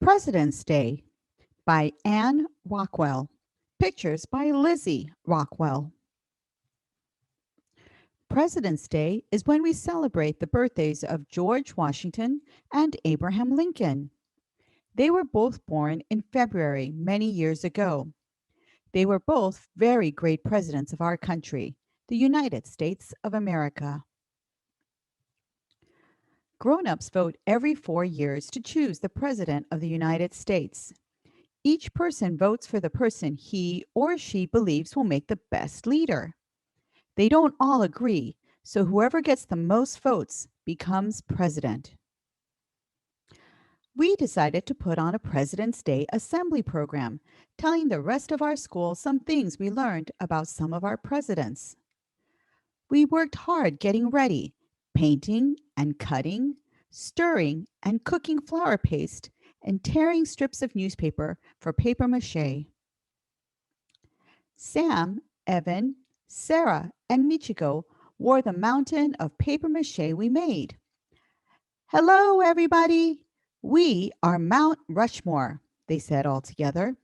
President's Day by Anne Rockwell. Pictures by Lizzie Rockwell. President's Day is when we celebrate the birthdays of George Washington and Abraham Lincoln. They were both born in February many years ago. They were both very great presidents of our country, the United States of America. Grown-ups vote every 4 years to choose the President of the United States. Each person votes for the person he or she believes will make the best leader. They don't all agree, so whoever gets the most votes becomes president. We decided to put on a President's Day assembly program, telling the rest of our school some things we learned about some of our presidents. We worked hard getting ready, painting and cutting, stirring and cooking flour paste, and tearing strips of newspaper for paper mache. Sam, Evan, Sarah, and Michiko wore the mountain of paper mache we made. "Hello, everybody! We are Mount Rushmore," they said all together.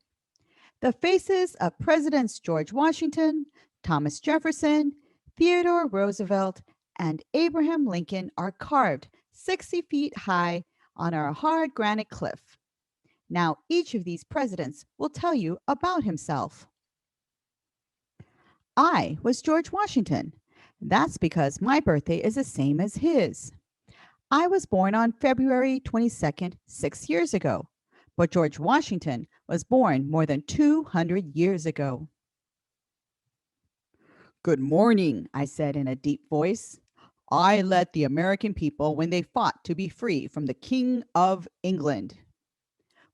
The faces of Presidents George Washington, Thomas Jefferson, Theodore Roosevelt, and Abraham Lincoln are carved 60 feet high on our hard granite cliff. Now, each of these presidents will tell you about himself. I was George Washington. That's because my birthday is the same as his. I was born on February 22nd, 6 years ago, but George Washington was born more than 200 years ago. "Good morning," I said in a deep voice. "I led the American people when they fought to be free from the King of England.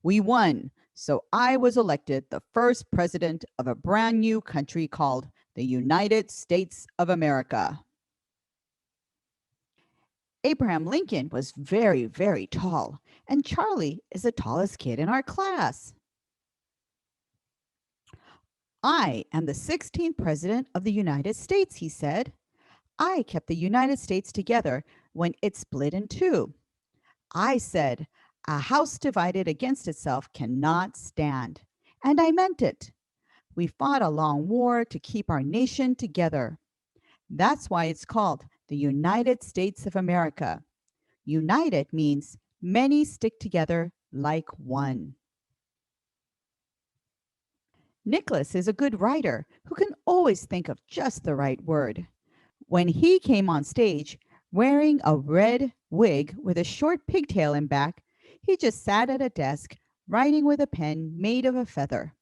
We won, so I was elected the first president of a brand new country called the United States of America." Abraham Lincoln was very, very tall, and Charlie is the tallest kid in our class. "I am the 16th president of the United States," he said. "I kept the United States together when it split in two. I said, 'A house divided against itself cannot stand.' And I meant it. We fought a long war to keep our nation together. That's why it's called the United States of America. United means many stick together like one." Nicholas is a good writer who can always think of just the right word. When he came on stage wearing a red wig with a short pigtail in back, he just sat at a desk writing with a pen made of a feather.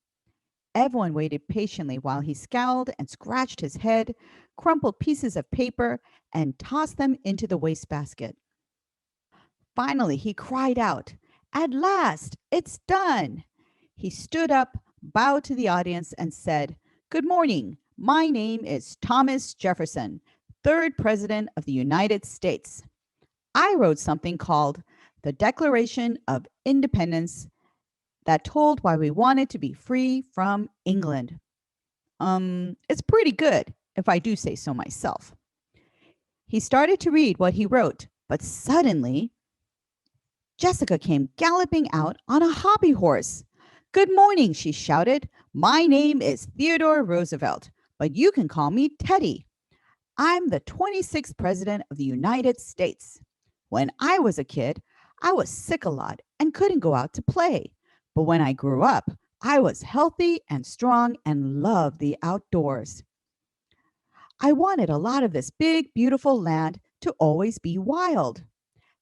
Everyone waited patiently while he scowled and scratched his head, crumpled pieces of paper, and tossed them into the wastebasket. Finally, he cried out, "At last, it's done!" He stood up, bowed to the audience, and said, "Good morning. My name is Thomas Jefferson, third President of the United States. I wrote something called the Declaration of Independence that told why we wanted to be free from England. It's pretty good, if I do say so myself." He started to read what he wrote, but suddenly Jessica came galloping out on a hobby horse. "Good morning," she shouted. "My name is Theodore Roosevelt, but you can call me Teddy. I'm the 26th President of the United States. When I was a kid, I was sick a lot and couldn't go out to play. But when I grew up, I was healthy and strong and loved the outdoors. I wanted a lot of this big, beautiful land to always be wild.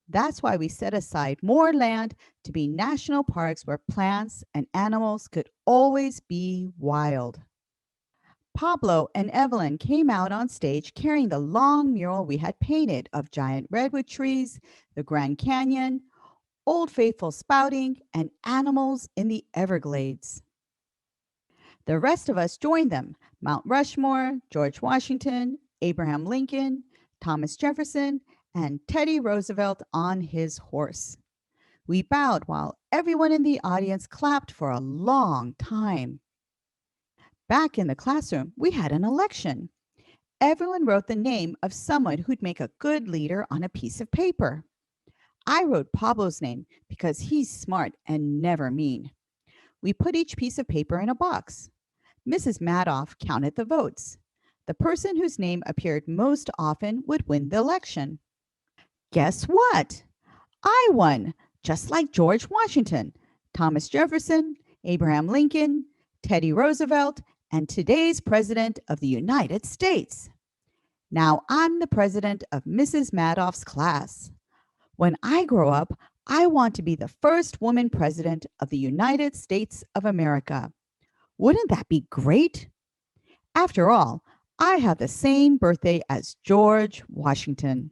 That's why we set aside more land to be national parks where plants and animals could always be wild." Pablo and Evelyn came out on stage carrying the long mural we had painted of giant redwood trees, the Grand Canyon, Old Faithful spouting, and animals in the Everglades. The rest of us joined them: Mount Rushmore, George Washington, Abraham Lincoln, Thomas Jefferson, and Teddy Roosevelt on his horse. We bowed while everyone in the audience clapped for a long time. Back in the classroom, we had an election. Everyone wrote the name of someone who'd make a good leader on a piece of paper. I wrote Pablo's name because he's smart and never mean. We put each piece of paper in a box. Mrs. Madoff counted the votes. The person whose name appeared most often would win the election. Guess what? I won, just like George Washington, Thomas Jefferson, Abraham Lincoln, Teddy Roosevelt, and today's President of the United States. Now I'm the president of Mrs. Madoff's class. When I grow up, I want to be the first woman president of the United States of America. Wouldn't that be great? After all, I have the same birthday as George Washington.